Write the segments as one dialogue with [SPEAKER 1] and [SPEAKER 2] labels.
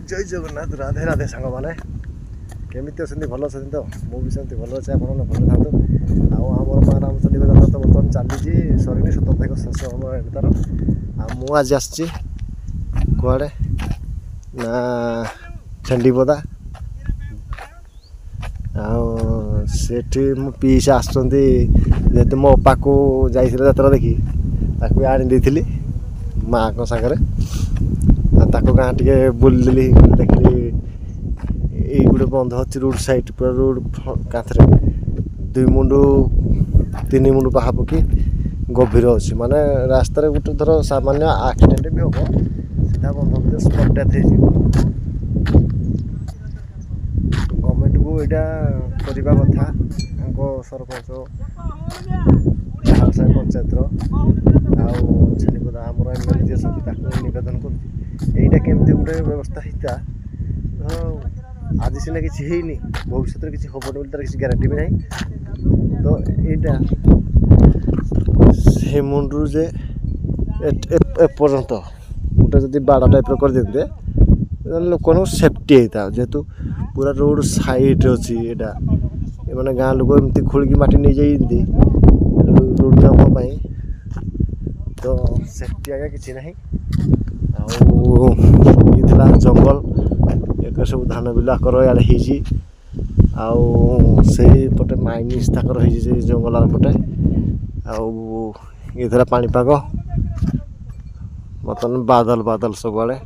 [SPEAKER 1] जय जगन्नाथ राधे राधे सांग मैंने केमी अच्छे भल अच्छे तो मुझे भल अच्छे आप भल था आमर माँ रामचंडी यात्रा तो बर्तमान चली सर 17 तारीख शेष हम तार आज कुआड़े ना छेंडीपदा आठी मो पीसा आसते मो अपा को जाइए यात्रा देखी आनी माँ को सागर गाँ टे बुलि देखिली ये गोटे बंध अच्छी रोड साइड पूरा रोड कांथरे 2 मुंडू 3 मुंडू पाखापाखि गभीर अच्छी माने रास्त गोटे थर सामान्य एक्सीडेंट भी हम सीधा बंध भर स्पट डेथ गवर्नमेंट को यहाँ करवा कथा सरपंच पंचायत छेलीपदा आम एमएलए जी निवेदन करा केमती गोटे व्यवस्था होता आज सीना किसी भविष्य किसी हम बोली तार किसी ग्यारंटी भी नहीं तो यहाँ से मुंडू जे एपर्यंत गोटे जब बाड़ टाइप कर देते लोक सेफ्टी होता जेहेतु पूरा रोड साइड अच्छी यहाँ मैंने गाँ लोग एमती खोलिकी माटी नहीं जाती रोड काम तो सेफ्टी आगे किसी ना आला जंगल एक सब धान बिल आकर इे आउटे माइनिंग ताकर हो जंगल पटे आला पापाग बर्तमान बादल बादल सब आड़े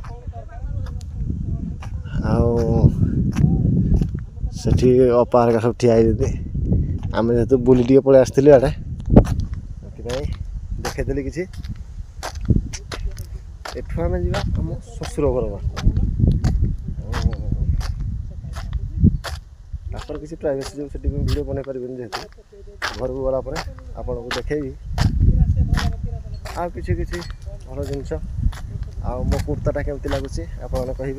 [SPEAKER 1] आठी अपा हरिका सब ठिया आम जेहतु बुली टे पलि आसलु आड़े देखेदेली किसी एठू आम जा शशुर घर किसी प्राइवेसी जो वीडियो बन पारे जेहेतु घर को गलापर आपन को देखेबी आ किसी किसी भल जिनस आ मो कुर्ताटा केमती लगुच आप कहे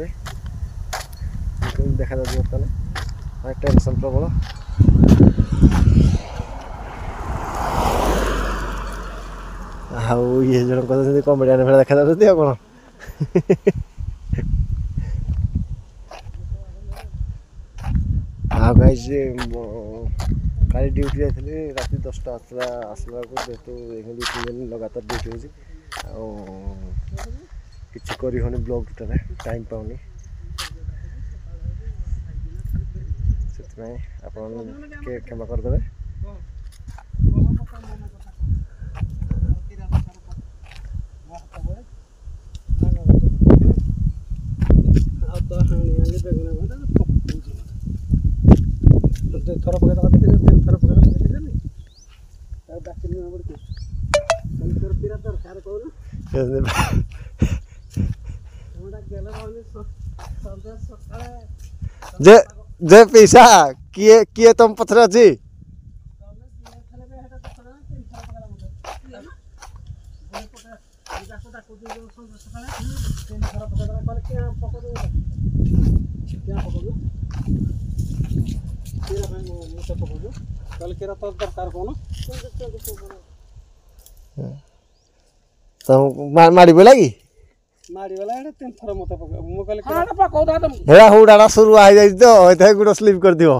[SPEAKER 1] देखा जाए बर्तमान टेंशन प्रबल ये जन कहते कमेडियन भाई देखा जाती कौन गाइज काली ड्यूटी जाइए रात 10टा आसला जेहतु 2-3 दिन लगातार ड्यूटी हो कि ब्लॉग टोटाल टाइम पाऊनी से आप क्षमा करदे थर पकड़ा देखिए 3 थर पकड़ा देखिए जे जे पैसा किए तुम पथर अच्छी माड़ी बोला कि हुडाड़ा शुरू आ जाए तो गोटे स्लीप कर दियो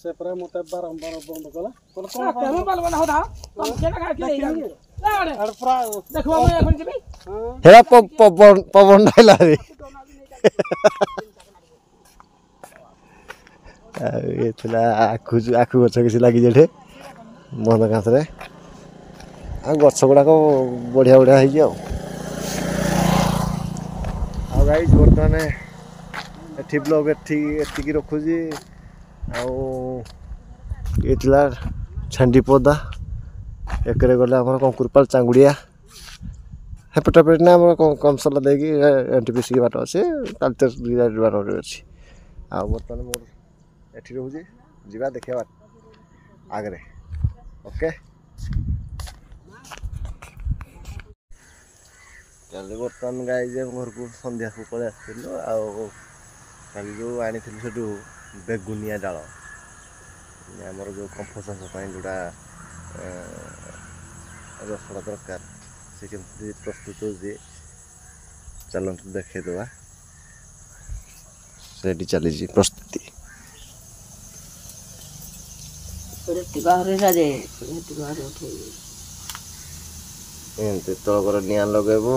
[SPEAKER 1] से पूरा मत बारंबार बंद कला पवन डाला आखु गछ किसी लगी जेठे बंद कांथरे गछ गुड़ाक बढ़िया बढ़िया गाइज बर्तमान एटी ब्लॉग एति रखुची आला छेंडीपदा एकरे गले आम कंकुरपाल चांगुड़िया हेपटापेट ना कमसला देकी एनटीपीसी बाट अच्छे तालचेर बाट अच्छी आ बर्तमान मोर एटी रोचे जा देखा आगे ओके चल बर्तमान गाई घर को संध्या को पलि आसलु आ जो आनी से ବେଗୁନିଆ ଡାଳ ଆମର ଯେଉଁ କମ୍ଫ ଚାଷ ପାଇଁ ଯେଉଁଟା ରସଟା ଦରକାର ସେ କେମିତି ପ୍ରସ୍ତୁତ ହେଉଛି ଚାଲନ୍ତୁ ଦେଖେଇଦେବା। ସେଠି ଚାଲିଛି ପ୍ରସ୍ତୁତି। ଏମିତି ତଳକର ନିଆଁ ଲଗେଇବ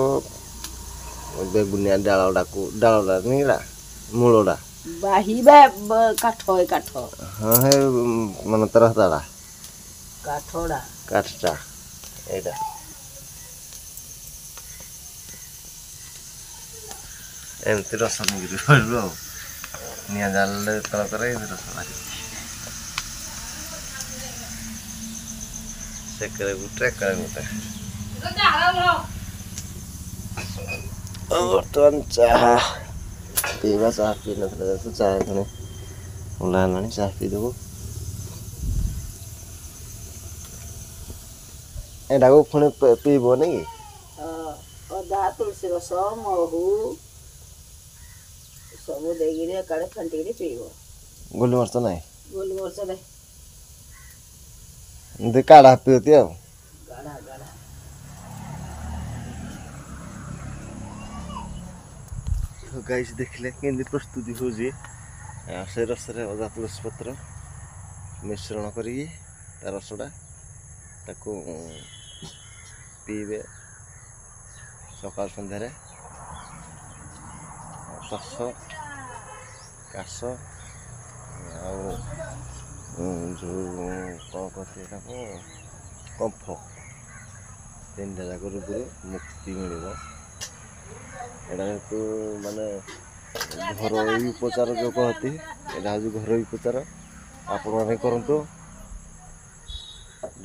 [SPEAKER 1] ବେଗୁନିଆ ଡାଳଟା ନିଲା ମୂଳଟା
[SPEAKER 2] ବାହିବା କାଠ
[SPEAKER 1] ହଁ ହେ ମାନେ ତାର ହତାଟା କାଠଟା ଏଇଟା ଏମିତି ରସ ନେଇକିରି କରିବୁ ଆଉ ନିଆଁ ଜାଳିଲେ ତଳକରେ ଏମିତି ରସ ବାହାରିବ। ସେକରେ ଗୋଟେ ଏକରେ ଗୋଟେ। ବର୍ତ୍ତମାନ ଚାହା ପିଇବା। ଚାହା ପିଇ ନଥିଲା ଯେହେତୁ ଚାହା ପୁଣି ଓଲା ହେଲାଣି ଚାହା ପିଇଦେବୁ। ଏଟାକୁ ପୁଣି ପିଇବନି କି?
[SPEAKER 2] ଅଦା ତୁଳସୀ ରସ ମହୁ ସବୁ ଦେଇକିରି ଏକାଳେ ଫେଣ୍ଟିକିରି ପିଇବ।
[SPEAKER 1] ଗୋଲମରିଚ ନାହିଁ?
[SPEAKER 2] ଗୋଲମରିଚ ନାହିଁ।
[SPEAKER 1] ଏମିତି କାଢ଼ା ପିଅତି ଆଉ। ଗାଇସ୍ ଦେଖିଲେ କେମିତି ପ୍ରସ୍ତୁତି ହେଉଛି। ସେ ରସରେ ଅଦା ତୁଳସୀ ପତ୍ର ମିଶ୍ରଣ କରିକି ତା ରସଟା ତାକୁ ପିଇବେ ସକାଳ ସନ୍ଧ୍ୟାରେ। ଶ୍ୱାସ କାଶ ଆଉ ଯେଉଁ କ'ଣ କହନ୍ତି ଏଟାକୁ କମ୍ଫ ତିନିଟା ଯାକ ରୋଗରୁ ମୁକ୍ତି ମିଳିବ। ଏଇଟା ଯେହେତୁ ମାନେ ଘରୋଇ ଉପଚାର ଯେଉଁ କହନ୍ତି ଏଇଟା ହେଉଛି ଘରୋଇ ଉପଚାର। ଆପଣମାନେ କରନ୍ତୁ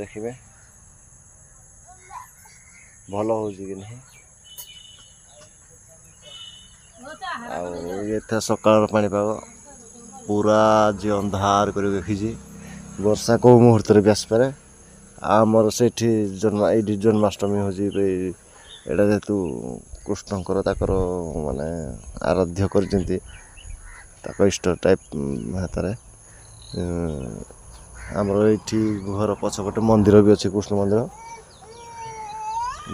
[SPEAKER 1] ଦେଖିବେ ଭଲ ହେଉଛି କି ନାହିଁ। ଆଉ ଏଥର ସକାଳର ପାଣିପାଗ ପୁରା ଆଜି ଅନ୍ଧାର କରି ରଖିଛି। ବର୍ଷା କେଉଁ ମୁହୂର୍ତ୍ତରେ ବି ଆସିପାରେ। ଆମର ସେଇଠି ଏଇଠି ଜନ୍ମାଷ୍ଟମୀ ହେଉଛି। ଏଇଟା ଯେହେତୁ କୃଷ୍ଣଙ୍କର ତାଙ୍କର ମାନେ ଆରାଧ୍ୟ କରିଛନ୍ତି ତାଙ୍କ ଇଷ୍ଟ ଟାଇପ୍ ହାତରେ। ଆମର ଏଇଠି ଘର ପଛପଟେ ମନ୍ଦିର ବି ଅଛି କୃଷ୍ଣ ମନ୍ଦିର,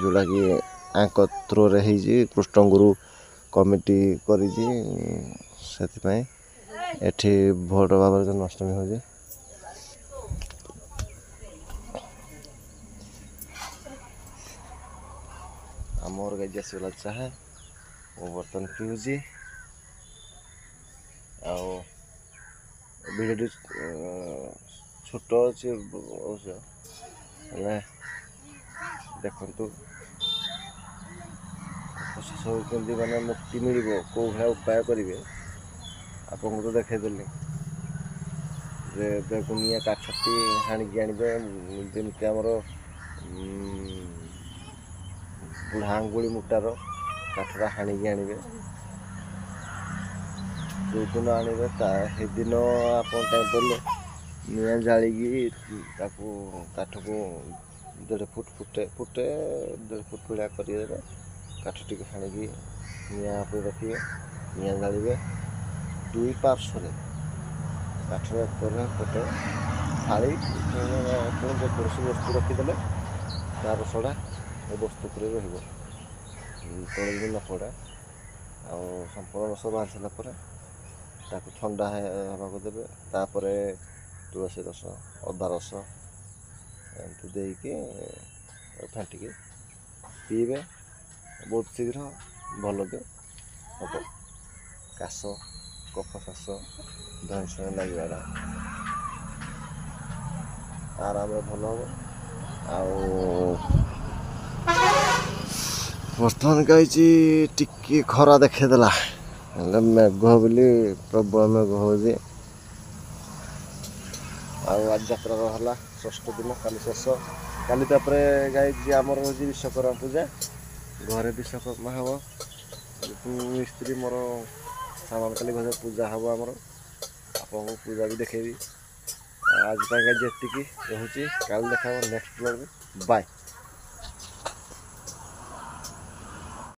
[SPEAKER 1] ଯେଉଁଟାକି ଆଙ୍କ ଥ୍ରୋରେ ହେଇଛି କୃଷ୍ଣଗୁରୁ କମିଟି କରିଛି। ସେଥିପାଇଁ ଏଠି ଭଲ ଭାବରେ ଜନ୍ମାଷ୍ଟମୀ ହେଉଛି। ଆମର ଗାଈ ଆସିଗଲା ଚାହା ମୁଁ ବର୍ତ୍ତମାନ ପିଉଛି। ଆଉ ଭିଡ଼ିଓଟି ଛୋଟ ଅଛି ଅବଶ୍ୟ, ହେଲେ ଦେଖନ୍ତୁ ସବୁ କେମିତି ମାନେ ମୁକ୍ତି ମିଳିବ କେଉଁ ଭଳିଆ ଉପାୟ କରିବେ ଆପଣଙ୍କୁ ତ ଦେଖେଇଦେଲି ଯେ ବେଗୁନିଆ କାଠଟି ହାଣିକି ଆଣିବେ। ଯେମିତି ଆମର ବୁଢ଼ା ଆଙ୍ଗୁଳି ମୁଟାର କାଠଟା ହାଣିକି ଆଣିବେ। ଯେଉଁଦିନ ଆଣିବେ ସେଦିନ ଆପଣ ଟାଇମ୍ ପଡ଼ିଲେ ନିଆଁ ଜାଳିକି ତାକୁ କାଠକୁ 1.5 ଫୁଟ ଫୁଟେ 1.5 ଫୁଟ ଭଳିଆ କରିଦେବେ। କାଠ ଟିକେ ହାଣିକି ନିଆଁ ଉପରେ ରଖିବେ, ନିଆଁ ଜାଳିବେ। ଦୁଇ ପାର୍ଶ୍ୱରେ କାଠର ଏକରେ ପଟେ ଥାଳି ଯେକୌଣସି ବସ୍ତୁ ରଖିଦେଲେ ତା ରସଟା ଏ ବସ୍ତୁ ଉପରେ ରହିବ, ତଳେ ବି ନ ପଡ଼େ। ଆଉ ସମ୍ପୂର୍ଣ୍ଣ ରସ ବାହାରି ସାରିଲା ପରେ ତାକୁ ଥଣ୍ଡା ହେବାକୁ ଦେବେ। ତାପରେ ତୁଳସୀ ରସ ଅଦା ରସ ଏମିତି ଦେଇକି ଫେଣ୍ଟିକି ପିଇବେ। ବହୁତ ଶୀଘ୍ର ଭଲ ବି ହେବ। କାଶ କଫ କାଶ ଧଇଁସଇଁ ଲାଗିବାଟା ଆରାମରେ ଭଲ ହେବ। ଆଉ ବର୍ତ୍ତମାନ ଗାଇଛି ଟିକେ ଖରା ଦେଖେଇଦେଲା, ହେଲେ ମେଘ ବୋଲି ପ୍ରବଳ ମେଘ ହେଉଛି। ଆଉ ଆଜି ଯାତ୍ରାର ହେଲା 6ଠ ଦିନ, କାଲି ଶେଷ। କାଲି ତାପରେ ଗାଇଛି ଆମର ହେଉଛି ବିଶ୍ୱକର୍ମା ପୂଜା। ଘରେ ବିଶ୍ୱକର୍ମା ହେବ। ମିସ୍ତ୍ରୀ ମୋର ସାମାନ କାଲି ଘରେ ପୂଜା ହେବ। ଆମର ଆପଣଙ୍କୁ ପୂଜା ବି ଦେଖେଇବି। ଆଜି ପାଇଁ ଗାଇଛି ଏତିକି ରହୁଛି। କାଲି ଦେଖା ହେବ ନେକ୍ସଟ ବ୍ଲଗରେ। ବାଏ।